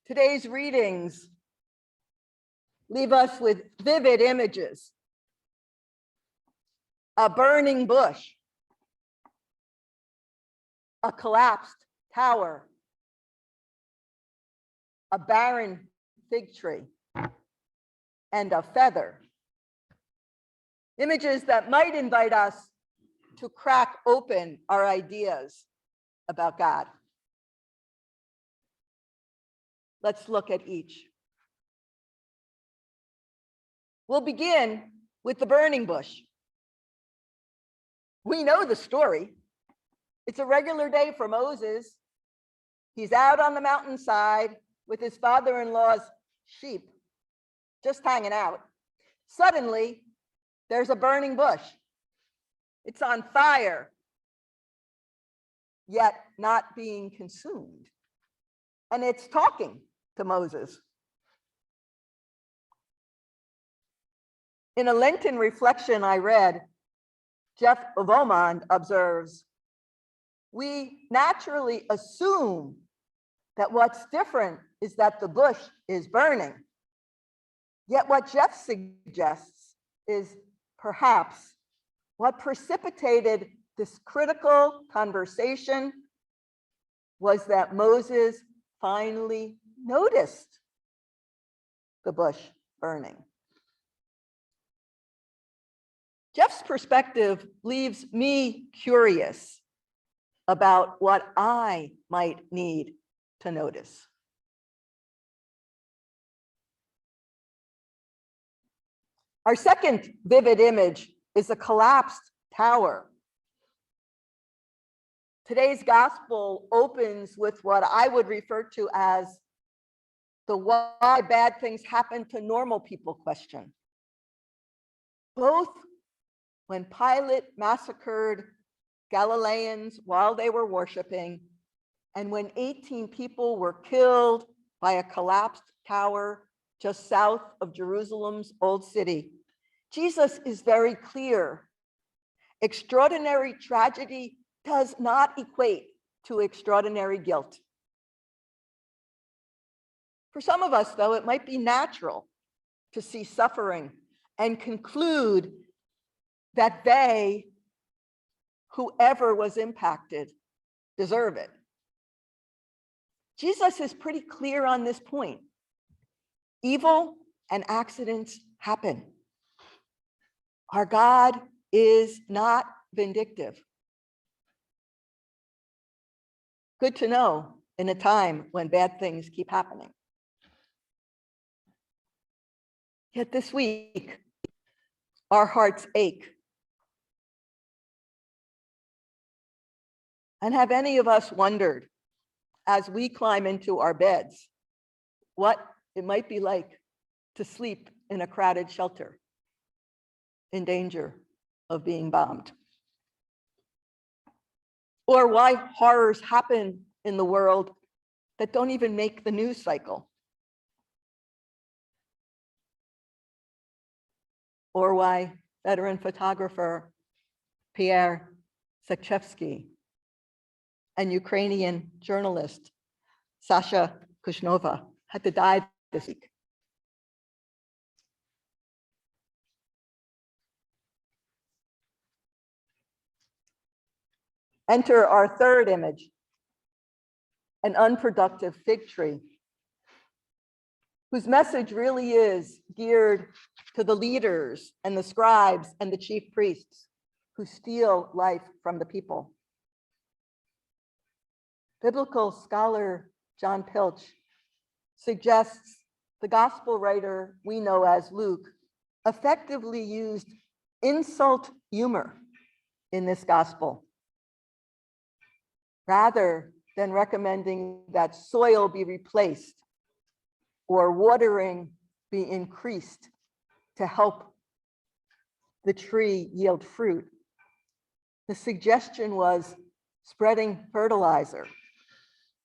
Today's readings leave us with vivid images. A burning bush, a collapsed tower, a barren fig tree, and a feather. Images that might invite us to crack open our ideas about God. Let's look at each. We'll begin with the burning bush. We know the story. It's a regular day for Moses. He's out on the mountainside with his father-in-law's sheep, just hanging out. Suddenly, there's a burning bush. It's on fire, yet not being consumed. And it's talking to Moses. In a Lenten reflection I read, Jeff Vomond observes, we naturally assume that what's different is that the bush is burning. Yet what Jeff suggests is perhaps what precipitated this critical conversation was that Moses finally noticed the bush burning. Jeff's perspective leaves me curious about what I might need to notice. Our second vivid image is a collapsed tower. Today's gospel opens with what I would refer to as the why bad things happen to normal people question. Both when Pilate massacred Galileans while they were worshiping, and when 18 people were killed by a collapsed tower just south of Jerusalem's old city, Jesus is very clear. Extraordinary tragedy does not equate to extraordinary guilt. For some of us, though, it might be natural to see suffering and conclude that they, whoever was impacted, deserve it. Jesus is pretty clear on this point. Evil and accidents happen. Our God is not vindictive. Good to know in a time when bad things keep happening. Yet this week, our hearts ache. And have any of us wondered, as we climb into our beds, what it might be like to sleep in a crowded shelter in danger of being bombed? Or why horrors happen in the world that don't even make the news cycle? Or why veteran photographer Pierre Zakrzewski and Ukrainian journalist Sasha Kushnova had to die this week. Enter our third image, an unproductive fig tree, whose message really is geared to the leaders and the scribes and the chief priests who steal life from the people. Biblical scholar John Pilch suggests the gospel writer we know as Luke effectively used insult humor in this gospel, rather than recommending that soil be replaced or watering be increased to help the tree yield fruit. The suggestion was spreading fertilizer,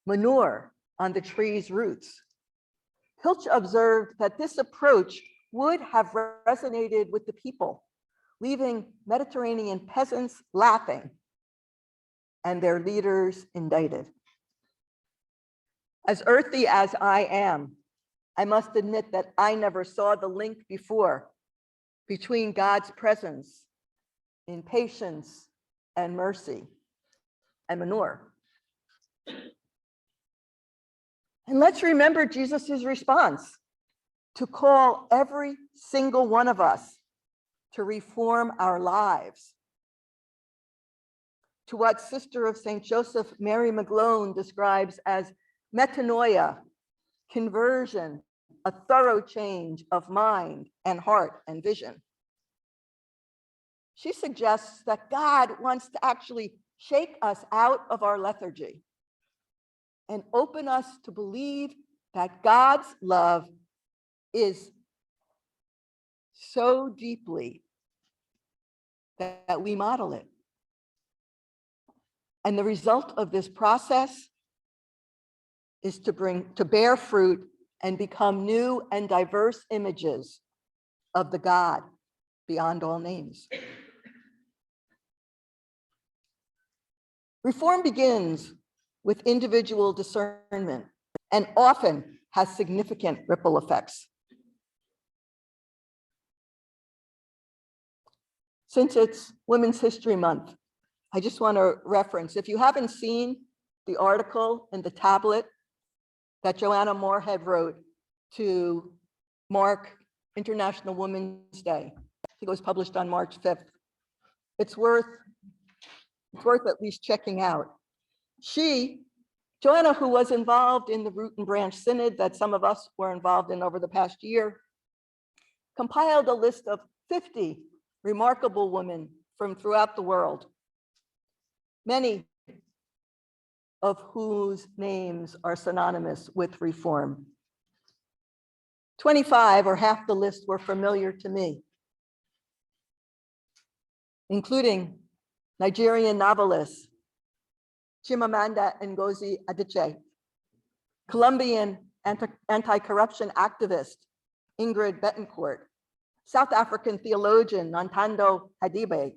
manure on the tree's roots. Pilch observed that this approach would have resonated with the people, leaving Mediterranean peasants laughing and their leaders indicted. As earthy as I am, I must admit that I never saw the link before between God's presence in patience and mercy and manure. And let's remember Jesus's response to call every single one of us to reform our lives, to what Sister of St. Joseph, Mary McGlone, describes as metanoia, conversion, a thorough change of mind and heart and vision. She suggests that God wants to actually shake us out of our lethargy and open us to believe that God's love is so deeply that we model it. And the result of this process is to bear fruit and become new and diverse images of the God beyond all names. Reform begins with individual discernment and often has significant ripple effects. Since it's Women's History Month, I just want to reference, if you haven't seen the article in the tablet that Joanna Moorhead wrote to mark International Women's Day, I think it was published on March 5th. It's worth at least checking out. Joanna, who was involved in the Root and Branch Synod that some of us were involved in over the past year, compiled a list of 50 remarkable women from throughout the world, many of whose names are synonymous with reform. 25, or half the list, were familiar to me, including Nigerian novelist Chimamanda Ngozi Adichie, Colombian anti-corruption activist Ingrid Betancourt, South African theologian Ntando Hadibe,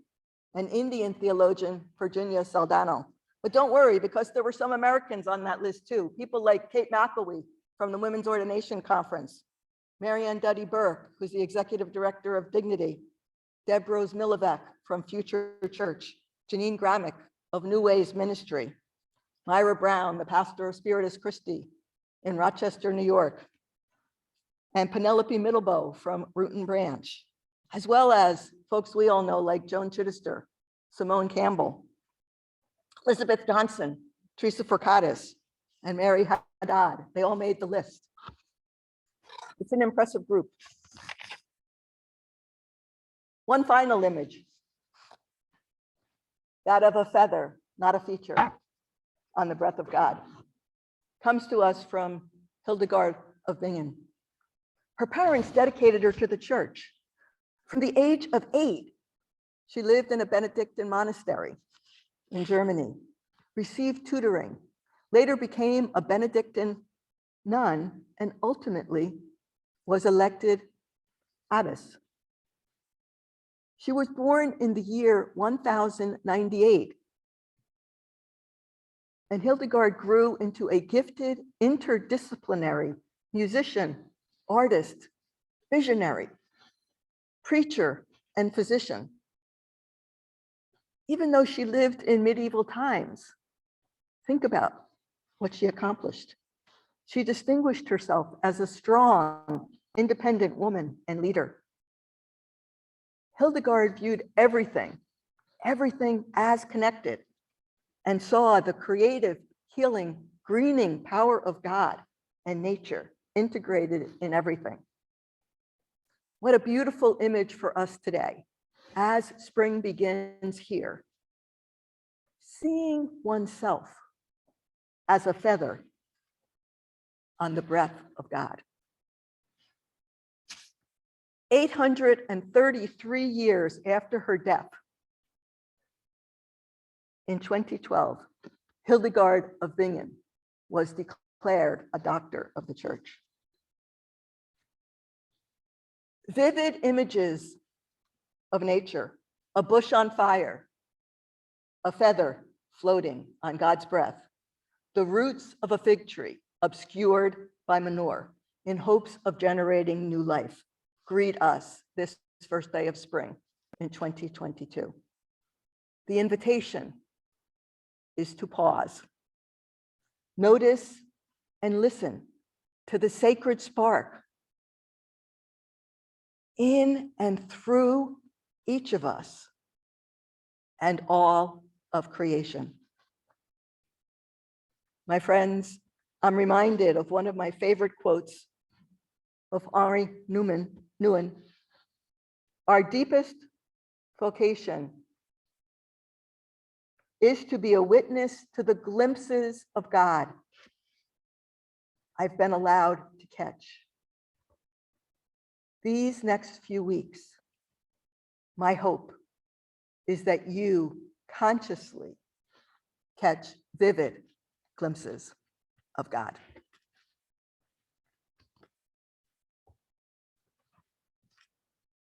and Indian theologian Virginia Saldano. But don't worry, because there were some Americans on that list too. People like Kate McElwee from the Women's Ordination Conference, Marianne Duddy Burke, who's the executive director of Dignity, Deb Rose Milivek from Future Church, Janine Gramick of New Ways Ministry, Myra Brown, the pastor of Spiritus Christi in Rochester, New York, and Penelope Middlebow from Root and Branch, as well as folks we all know like Joan Chittister, Simone Campbell, Elizabeth Johnson, Teresa Forcadis, and Mary Haddad. They all made the list. It's an impressive group. One final image, that of a feather, not a feature, on the breath of God, comes to us from Hildegard of Bingen. Her parents dedicated her to the church. From the age of 8, she lived in a Benedictine monastery in Germany, received tutoring, later became a Benedictine nun, and ultimately was elected abbess. She was born in the year 1098, and Hildegard grew into a gifted interdisciplinary musician, artist, visionary, preacher, and physician. Even though she lived in medieval times, think about what she accomplished. She distinguished herself as a strong, independent woman and leader. Hildegard viewed everything as connected, and saw the creative, healing, greening power of God and nature integrated in everything. What a beautiful image for us today as spring begins here. Seeing oneself as a feather on the breath of God. 833 years after her death, in 2012, Hildegard of Bingen was declared a doctor of the church. Vivid images of nature, a bush on fire, a feather floating on God's breath, the roots of a fig tree, obscured by manure, in hopes of generating new life, greet us this first day of spring in 2022. The invitation is to pause, notice and listen to the sacred spark in and through each of us and all of creation. My friends, I'm reminded of one of my favorite quotes of Henri Nouwen. Our deepest vocation is to be a witness to the glimpses of God I've been allowed to catch. These next few weeks, my hope is that you consciously catch vivid glimpses of God.